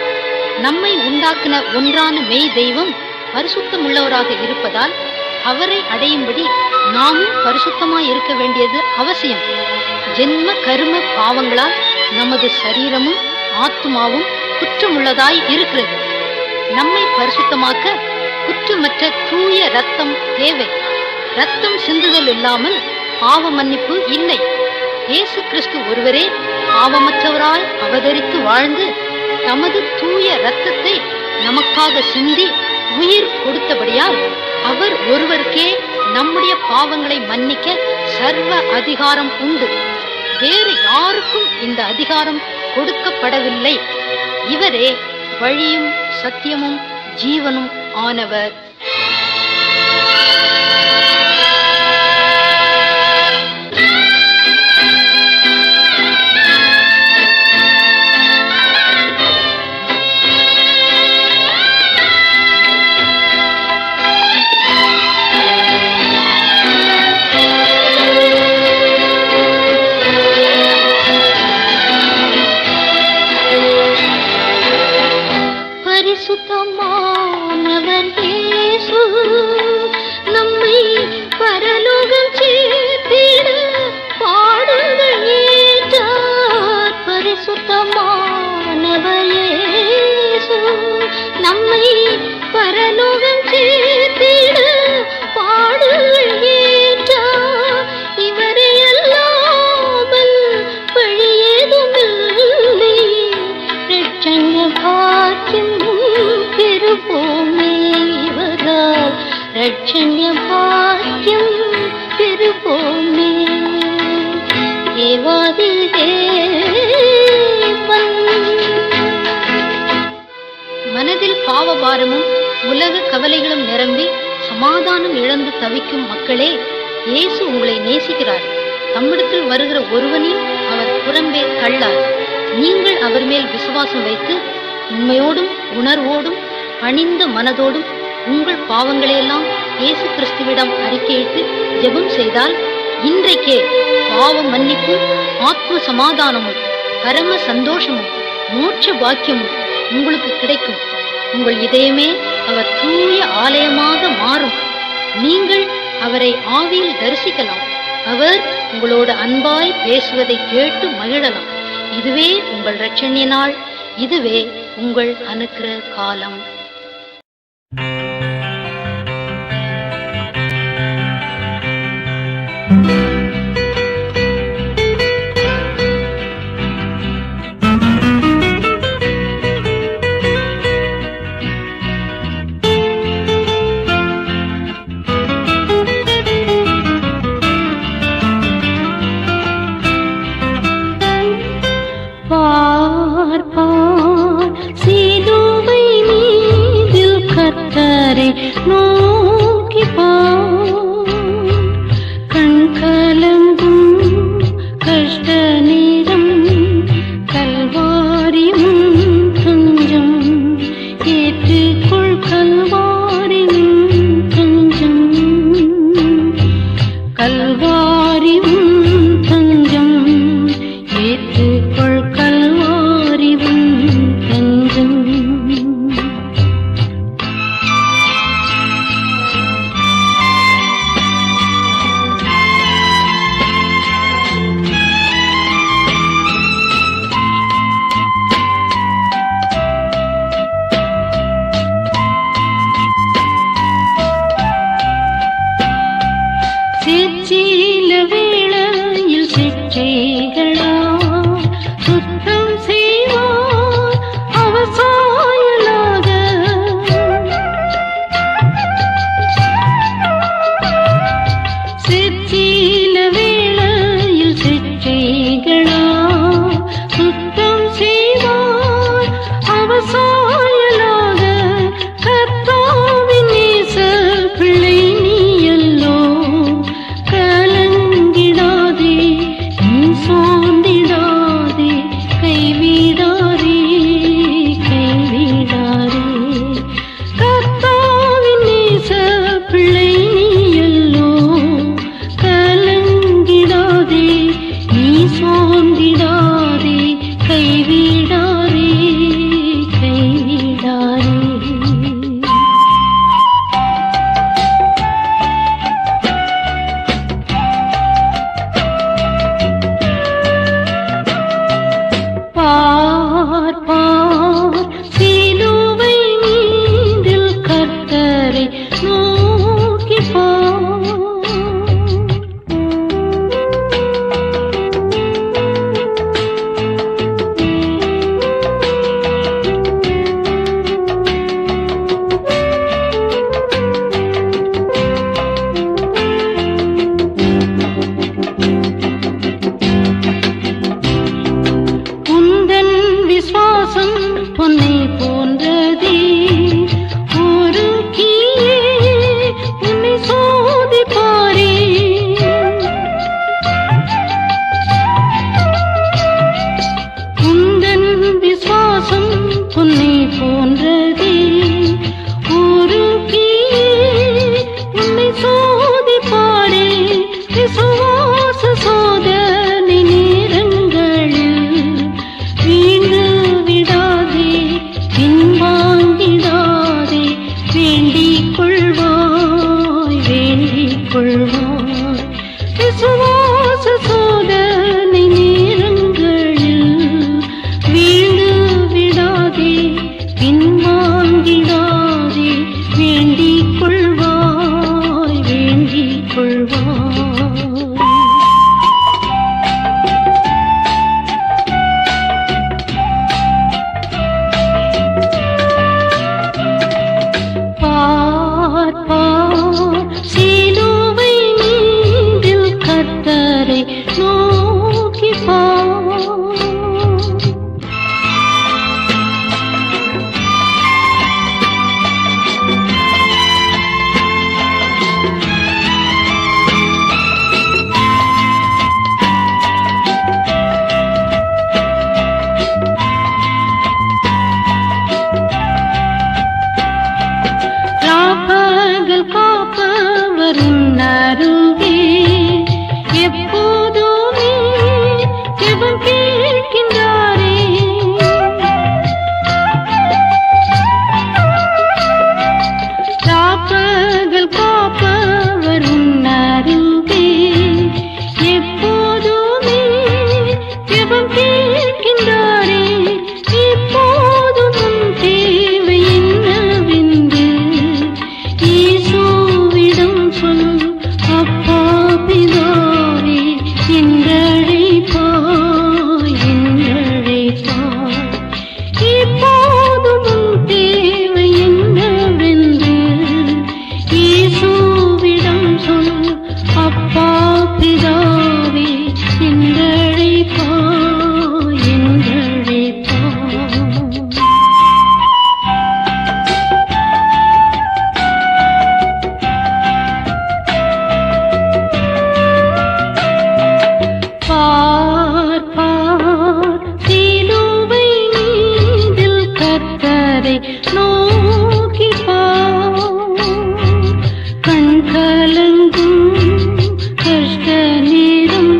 நம்மை உண்டாக்கின ஒன்றான மெய் தெய்வம் பரிசுத்தமுள்ளவராக இருப்பதால் அவரை அடையும்படி நாமும் பரிசுத்தமாய் இருக்க வேண்டியது அவசியம். ஜென்ம கரும பாவங்களால் நமது சரீரமும் ஆத்துமாவும் குற்றமுள்ளதாய் இருக்கிறது. நம்மை பரிசுத்தமாக்க குற்றமற்ற தூய ரத்தம் தேவை. ரத்தம் சிந்துதல் இல்லாமல் பாவ மன்னிப்பு இல்லை. இயேசு கிறிஸ்து ஒருவரே பாவமற்றவராய் அவதரித்து வாழ்ந்து தமது தூய இரத்தத்தை நமக்காக சிந்தி உயிர் கொடுத்தபடியால் அவர் ஒருவருக்கே நம்முடைய பாவங்களை மன்னிக்க சர்வ அதிகாரம் உண்டு. வேறு யாருக்கும் இந்த அதிகாரம் கொடுக்கப்படவில்லை. இவரே வழியும் சத்தியமும் ஜீவனும் ஆனவர். ரட்சண்ய பாக்கியம் பெறுவோமே. தேவாதி தேவன். மனதில் பாவபாரமும் உலக கவலைகளும் நிரம்பி சமாதானம் இழந்து தவிக்கும் மக்களே, இயேசு உங்களை நேசிக்கிறார். தம்மிடத்தில் வருகிற ஒருவனையும் அவர் புறம்பே தள்ளார். நீங்கள் அவர் மேல் விசுவாசம் வைத்து உண்மையோடும் உணர்வோடும் பணிந்த மனதோடும் உங்கள் பாவங்களையெல்லாம் இயேசு கிறிஸ்துவிடம் அறிக்கையிட்டு ஜெபம் செய்தால் இன்றைக்கே பாவ மன்னிப்பும் ஆத்ம சமாதானமும் பரம சந்தோஷமும் மோட்ச பாக்கியமும் உங்களுக்கு கிடைக்கும். உங்கள் இதயமே அவர் தூய ஆலயமாக மாறும். நீங்கள் அவரை ஆவியில் தரிசிக்கலாம். அவர் உங்களோடு அன்பாய் பேசுவதை கேட்டு மகிழலாம். இதுவே உங்கள் இரட்சணிய நாள். இதுவே உங்கள் அனுக்கிரக காலம். சிலுவை மீதில் கர்த்தரை நோக்கி கண் கலங்கும் கஷ்ட நேரம் கல்வாரியும் தஞ்சம் ஏற்றுக்கொள் கல்வாரியும் தஞ்சம் கல்வாரியும் தஞ்சம் ஏற்றுக்கொள் கல்வாரியும் தஞ்சம். சிற்சில வேளையில் சிற்றைகளா சுத்தம் செய்வார் அவர் சாயலாக. சிற்சில வேளையில் சிற்றைகளா சுத்தம் செய்வார் அவர் சாயலாக. கர்த்தாவின் நேச பிள்ளை நீயல்லோ, கலங்கிடாதே நீ சோர்ந்திடாதே, கைவிடாதே கைவிடாதே. கர்த்தாவின் நேச பிள்ளை நீயல்லோ, கலங்கிடாதே நீ சோர்ந்திடாதே, கைவிடாதே கைவிடாதே. பார்ப்பார் சிலுவை மீதில் கர்த்தரை நோக்கி உந்தன் விசுவாசம் பொன்னை போன்றதே, ஒரு கீழே உன்னை சோதிப்பாரே. உந்தன் விசுவாசம் பொன்னை போன்றதே, ஒரு கீழே உன்னை சோதிப்பாரே. விசுவாச சோதனை நேரங்களில் வீழ்ந்து விடாதே, பின்வாங்கிடாதே, வேண்டிக் கொள்வாய் வேண்டிக் கொள்வாய். விசுவாச சோதனை நேரங்களில் வீழ்ந்து விடாதே, பின்வாங்கிடாதே, வேண்டிக் கொள்வாய் வேண்டிக் கொள்வாய். பார்ப்பார் சிலுவை மீதில் கர்த்தரை நோக்கி பார். ராப்பகல் காப்பவர் உன்னருகே எப்போதுமே ஜெபம் கேட்கின்றாரே. ராப்பகல் காப்பவர் உன்னருகே எப்போதுமே ஜெபம் கேட்கின்றாரே. இப்போதும் உன் தேவை என்னவென்று இயேசுவிடம் சொல். அப்பா பிதாவே என்றழைப்பாய் என்றழைப்பாய். இப்போதும் உன் தேவை என்னவென்று இயேசுவிடம் சொல். அப்பா பிதாவே என்றழைப்பாய் என்றழைப்பாய். பார் பார் சிலுவை மீதில் கர்த்தரை நோக்கி பார். கண் கலங்கும் கஷ்ட நேரம்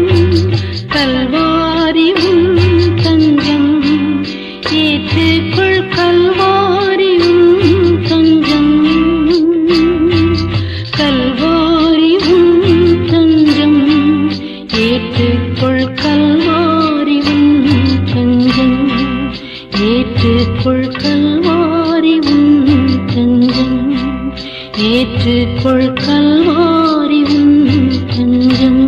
கல்வாரி உன் தஞ்சம். ஏற்றுக்கொள் கல்வாரி உன் தஞ்சம். கல்வாரி உன் தஞ்சம். ஏற்றுக்கொள் கல்வாரி உன் தஞ்சம். ஏற்றுக்கொள் கல்வாரி உன் தஞ்சம். ஏற்றுக்கொள் கல்வாரி உன் தஞ்சம்.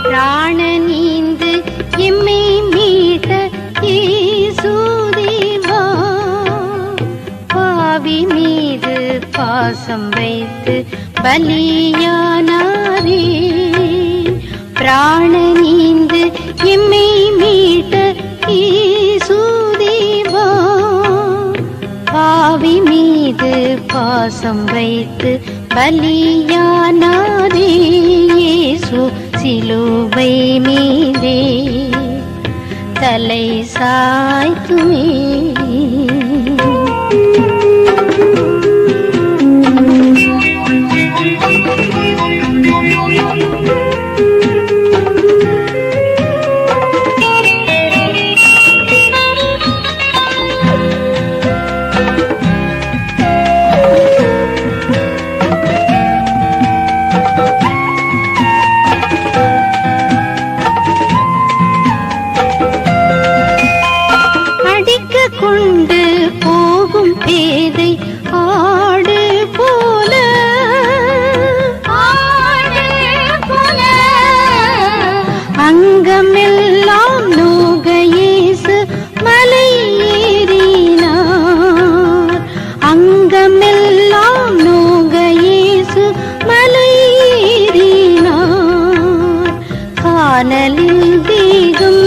பிராணனீந்து எம்மை மீட்ட இயேசுதேவா, பாவி மீது பாசம் வைத்து பலியானாரே. பிராணனீந்து எம்மை மீட்ட இயேசுதேவா, பாவி மீது பாசம் வைத்து பலியானாரே. இயேசு சிலுவை மீதே தலை சாய்த்துமே. கொண்டு போகும் பேதை ஆடு போல, அங்கமெல்லாம் நோக இயேசு மலை ஏறினார். அங்கமெல்லாம் நோக இயேசு மலை ஏறினார். கானலில் தேகம்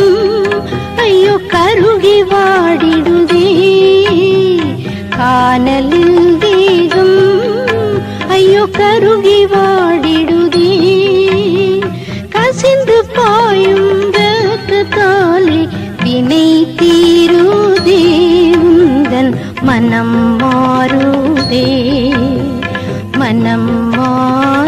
ஐயோ கருகி வாடிடுதே. கானலில் தேகம் ஐயோ கருகி வாடிடுதே. கசிந்து பாயும் ரத்தத்தாலே வினை தீருதே. உந்தன் மனம் மாறுதே, மனம் மாறுதே.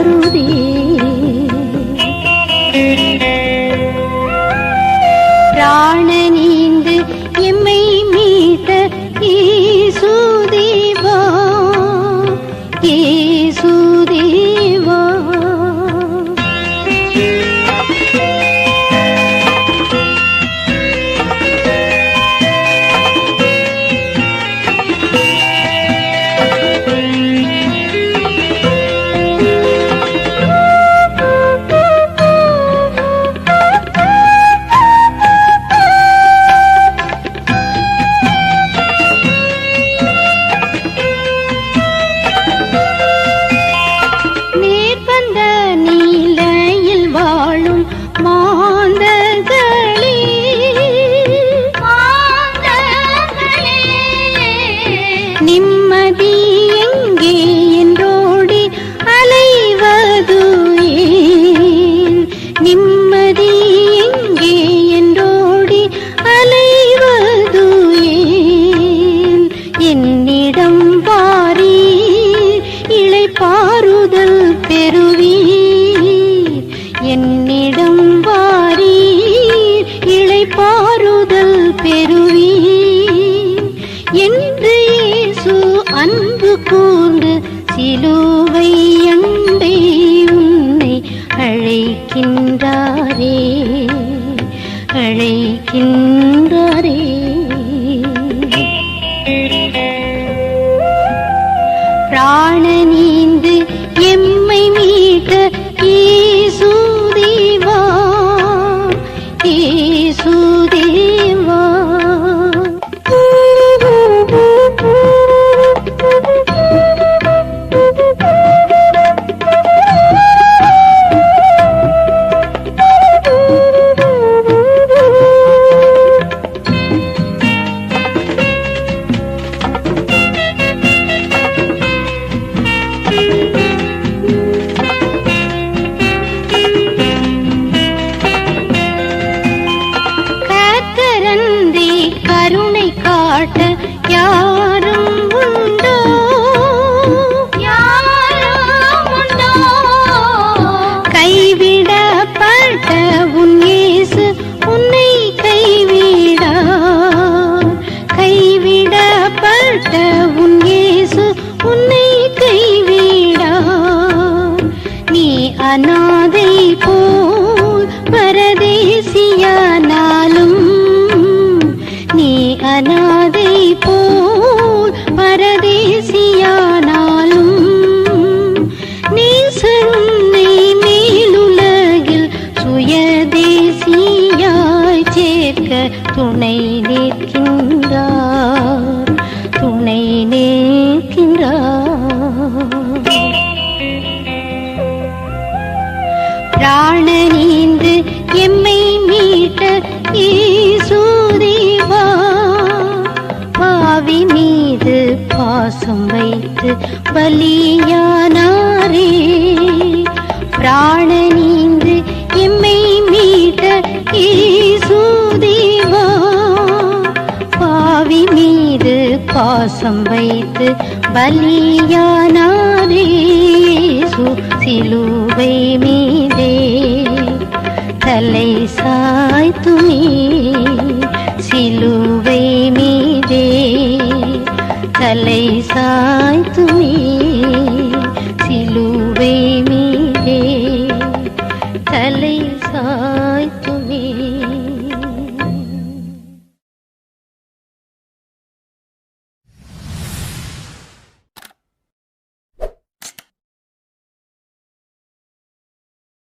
அநாதை போல் பரதேசியானாலும், நீ அநாதை போல் பரதேசியானாலும், நேசருன்னை மேலுலகில் சுயதேசியாய் சேர்க்க துணை நிற்கின்றார், துணை நிற்கின்றார். பிராணனீந்து எம்மை மீட்ட இயேசுதேவா, பாவி மீது பாசம் வைத்து பலியானாரே. பிராணனீந்து எம்மை மீட்ட இயேசுதேவா, பாவி மீது பாசம் வைத்து பலியானாரே. சிலுவை மீ